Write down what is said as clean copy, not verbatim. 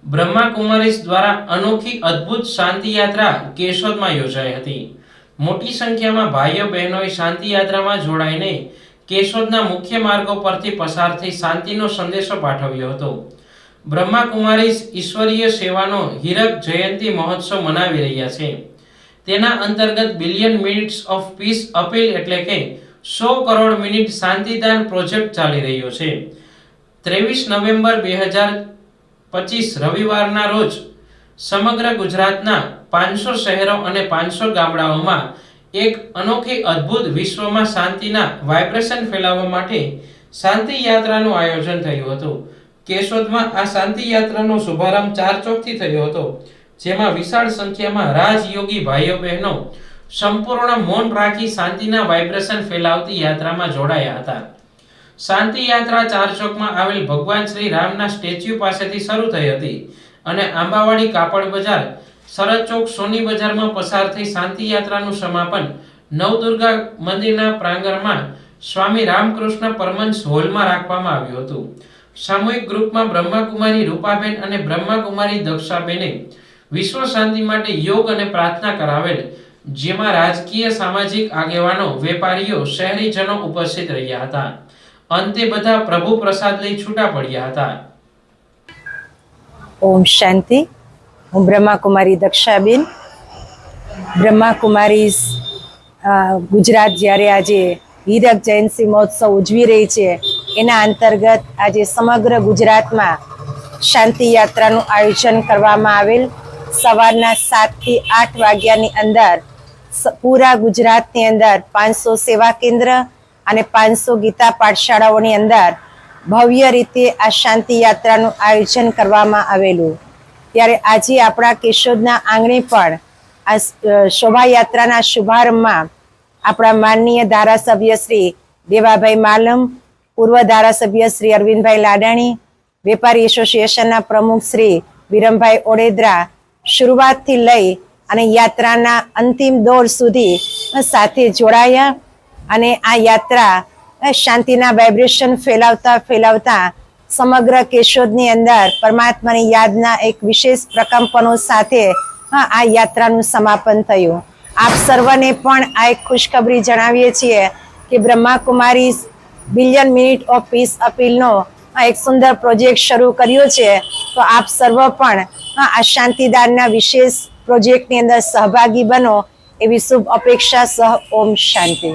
બ્રહ્માકુમારીઝ દ્વારા અનોખી અદ્ભુત શાંતિ યાત્રા કેશોદમાં યોજાઈ હતી। મોટી સંખ્યામાં ભાઈઓ બહેનોએ શાંતિ યાત્રામાં જોડાઈને કેશોદના મુખ્ય માર્ગો પરથી પસાર થઈ શાંતિનો સંદેશો પાઠવ્યો હતો। બ્રહ્માકુમારીઝ ઈશ્વરીય સેવાનો હીરક જયંતી મહોત્સવ મનાવી રહ્યા છે। તેના અંતર્ગત billion minutes of piece appeal એટલે કે 100 કરોડ મિનિટ શાંતિદાન પ્રોજેક્ટ ચાલી રહ્યો છે। 23 નવેમ્બર 2025 રવિવારના રોજ સમગ્ર ગુજરાતના 500 શહેરો અને 500 ગામડાઓમાં એક અનોખી અદ્ભુત વિશ્વમાં શાંતિના વાઇબ્રેશન ફેલાવવા માટે શાંતિ યાત્રાનું આયોજન થયું હતું। કેશોદમાં આ શાંતિ યાત્રાનો શુભારંભ 4 ચોકથી થયો હતો, જેમાં વિશાળ સંખ્યામાં રાજયોગી ભાઈઓ બહેનો સંપૂર્ણ મૌન રાખી શાંતિના વાઇબ્રેશન ફેલાવતી યાત્રામાં જોડાયા હતા। શાંતિ યાત્રા 4 ચોકમાં આવેલ ભગવાન શ્રી રામના સ્ટેચ્યુ પાસેથી શરૂ થઈ હતી અને આંબાવાડી કાપડ બજાર, શરદ ચોક, સોની બજારમાં પસાર થઈ શાંતિ યાત્રાનું સમાપન નવદુર્ગા મંદિરના પ્રાંગણમાં સ્વામી રામકૃષ્ણ પરમહંસ હોલમાં રાખવામાં આવ્યું હતું। સામૂહિક ગ્રુપમાં બ્રહ્માકુમારી રૂપાબેન અને બ્રહ્માકુમારી દક્ષાબેને વિશ્વ શાંતિ માટે યોગ અને પ્રાર્થના કરાવેલ, જેમાં રાજકીય સામાજિક આગેવાનો, વેપારીઓ, શહેરીજનો ઉપસ્થિત રહ્યા હતા। અંતે બધા પ્રભુ પ્રસાદ લઈ છૂટા પડ્યા હતા। ઓમ શાંતિ। હું બ્રહ્માકુમારી દક્ષાબેન। બ્રહ્માકુમારી ગુજરાત જ્યારે આજે હીરક જયંતી મહોત્સવ ઉજવી રહી છે, એના અંતર્ગત આજે સમગ્ર ગુજરાતમાં શાંતિ યાત્રાનું આયોજન કરવામાં આવેલ। સવારના 7 થી 8 વાગ્યાની અંદર પૂરા ગુજરાતની અંદર 500 સેવા કેન્દ્ર અને 500 ગીતા પાઠશાળાઓની અંદર ભવ્ય રીતે આ શાંતિ યાત્રાનું આયોજન કરવામાં આવેલું। ત્યારે આજે આપણા કેશોદના આંગણે પણ આ શોભાયાત્રાના શુભારંભમાં આપણા માનનીય ધારાસભ્ય શ્રી દેવાભાઈ માલમ, પૂર્વ ધારાસભ્ય શ્રી અરવિંદભાઈ લાડાણી, વેપારી એસોસિએશનના પ્રમુખ શ્રી વિરમભાઈ ઓડેદરા શરૂઆતથી લઈ અને યાત્રાના અંતિમ દોર સુધી સાથે જોડાયા અને આ યાત્રા શાંતિના વાઇબ્રેશન ફેલાવતા સમગ્ર કેશોદની અંદર પરમાત્માની યાદના એક વિશેષ પ્રકંપનો સાથે આ યાત્રાનું સમાપન થયું। આપ સર્વને પણ આ એક ખુશખબરી જણાવીએ છીએ કે Brahmakumari billion minute of peace અપીલનો આ એક સુંદર પ્રોજેક્ટ શરૂ કર્યો છે, તો આપ સર્વ પણ આ શાંતિદાનના વિશેષ પ્રોજેક્ટની અંદર સહભાગી બનો એવી શુભ અપેક્ષા સહ ઓમ શાંતિ।